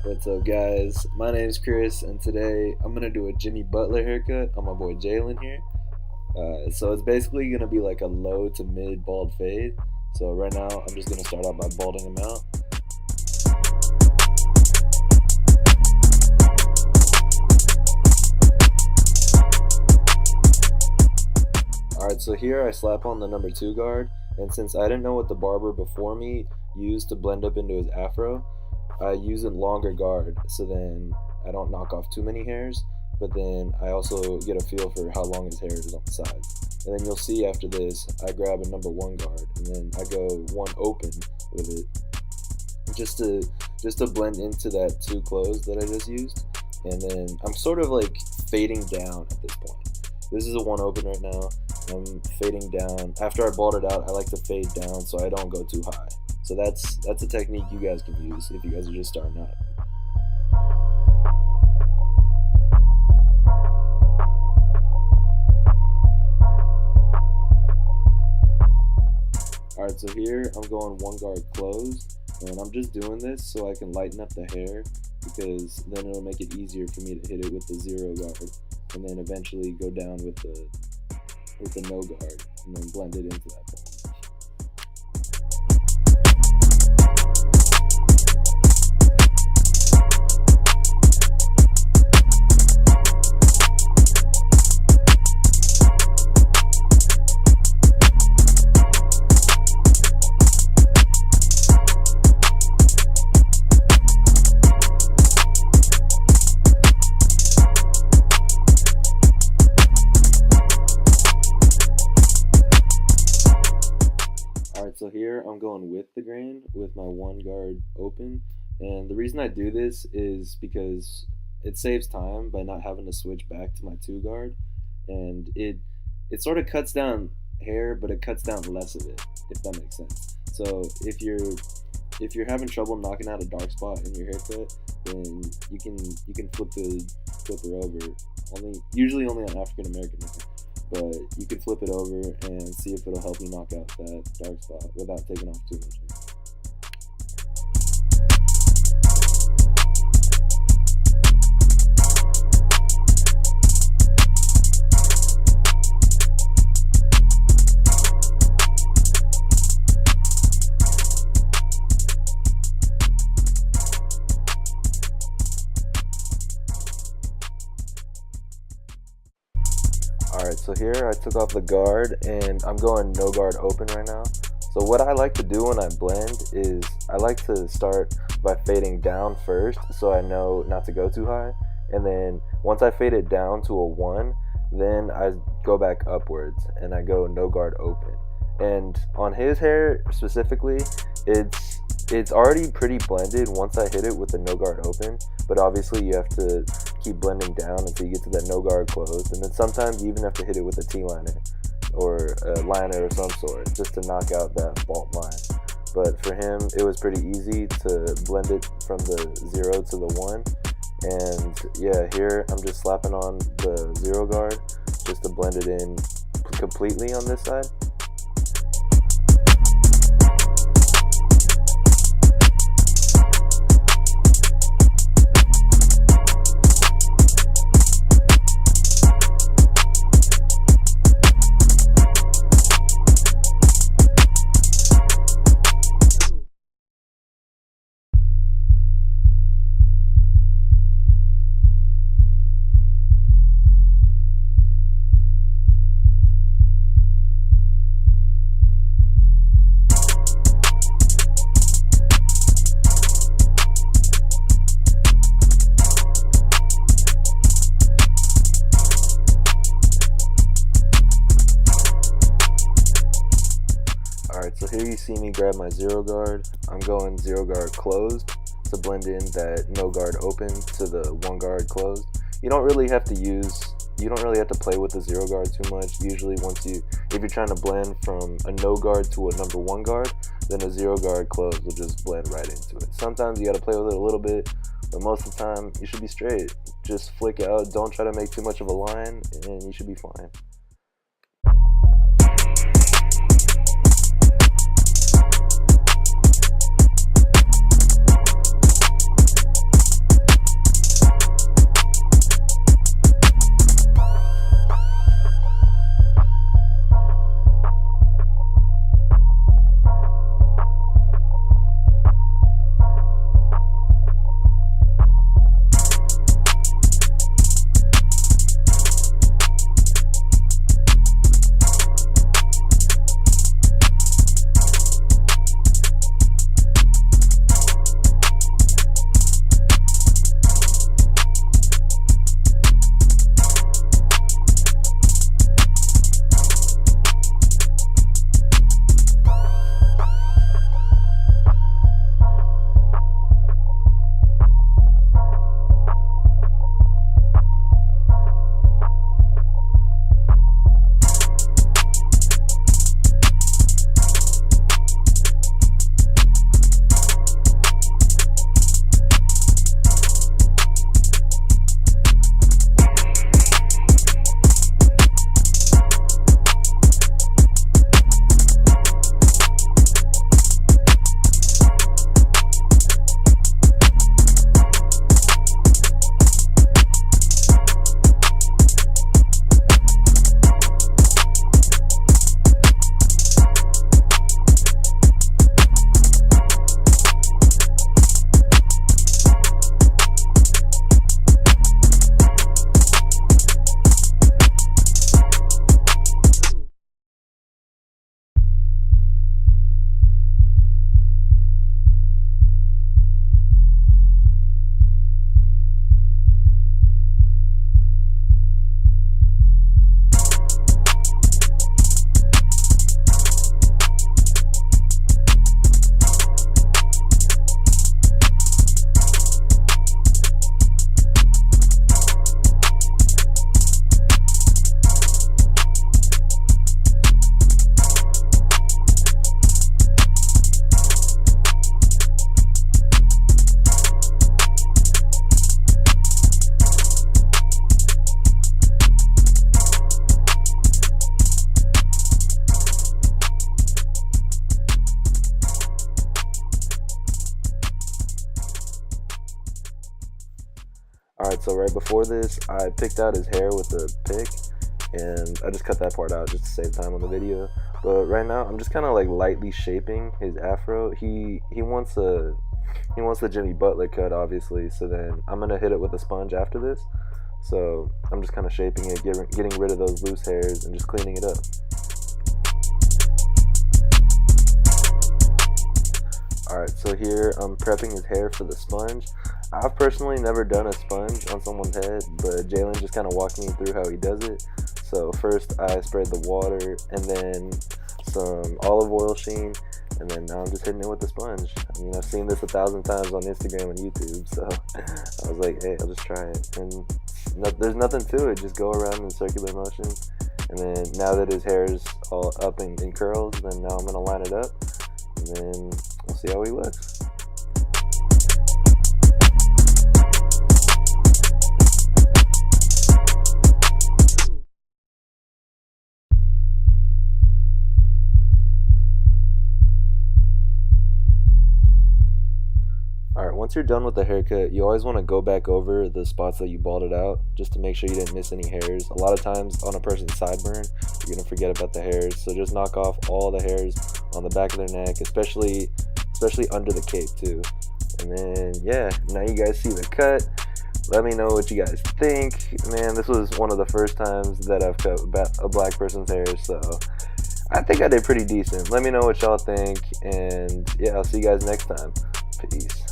What's up, guys? My name is Chris, and today I'm gonna do a Jimmy Butler haircut on my boy Jalen here. So it's basically gonna be like a low to mid bald fade. So right now I'm just gonna start out by balding him out. Alright, so here I slap on the number 2 guard, and since I didn't know what the barber before me used to blend up into his afro, I use a longer guard so then I don't knock off too many hairs, but then I also get a feel for how long his hair is on the side. And then you'll see after this, I grab a number 1 guard, and then I go one open with it, just to blend into that 2 close that I just used. And then I'm sort of like fading down at this point. This is a 1 open right now. I'm fading down. After I bald it out, I like to fade down so I don't go too high. So that's a technique you guys can use if you guys are just starting out. Alright, so here I'm going 1 guard closed, and I'm just doing this so I can lighten up the hair, because then it'll make it easier for me to hit it with the 0 guard, and then eventually go down with the no guard, and then blend it into that point. So here I'm going with the grain with my 1 guard open, and the reason I do this is because it saves time by not having to switch back to my 2 guard, and it sort of cuts down hair, but it cuts down less of it, if that makes sense. So if you're having trouble knocking out a dark spot in your haircut, then you can flip her over, usually only on African American hair. But you can flip it over and see if it'll help you knock out that dark spot without taking off too much hair. Alright, so here I took off the guard and I'm going no guard open right now. So what I like to do when I blend is I like to start by fading down first so I know not to go too high. And then once I fade it down to a 1, then I go back upwards and I go no guard open. And on his hair specifically, it's already pretty blended once I hit it with the no guard open, but obviously you have to keep blending down until you get to that no guard closed, and then sometimes you even have to hit it with a T-liner or a liner of some sort just to knock out that fault line. But for him, it was pretty easy to blend it from the 0 to the 1, and yeah, here I'm just slapping on the 0 guard just to blend it in completely on this side. Alright, so here you see me grab my 0 guard. I'm going 0 guard closed to blend in that no guard open to the 1 guard closed. You don't really have to play with the 0 guard too much. Usually if you're trying to blend from a no guard to a number 1 guard, then a 0 guard closed will just blend right into it. Sometimes you gotta play with it a little bit, but most of the time you should be straight. Just flick out, don't try to make too much of a line, and you should be fine. Alright, so right before this, I picked out his hair with a pick, and I just cut that part out just to save time on the video. But right now, I'm just kind of like lightly shaping his afro. He wants the Jimmy Butler cut, obviously. So then I'm gonna hit it with a sponge after this. So I'm just kind of shaping it, getting rid of those loose hairs, and just cleaning it up. Alright, so here I'm prepping his hair for the sponge. I've personally never done a sponge on someone's head, but Jalen just kind of walked me through how he does it. So first I sprayed the water, and then some olive oil sheen, and then now I'm just hitting it with the sponge. I mean, I've seen this 1,000 times on Instagram and YouTube, so I was like, hey, I'll just try it. And there's nothing to it, just go around in circular motion. And then now that his hair is all up in curls, then now I'm gonna line it up, and then we'll see how he looks. Alright, once you're done with the haircut, you always want to go back over the spots that you balded out just to make sure you didn't miss any hairs. A lot of times on a person's sideburn, you're going to forget about the hairs, so just knock off all the hairs on the back of their neck, especially under the cape too. And then, yeah, now you guys see the cut. Let me know what you guys think. Man, this was one of the first times that I've cut a black person's hair, so I think I did pretty decent. Let me know what y'all think, and yeah, I'll see you guys next time. Peace.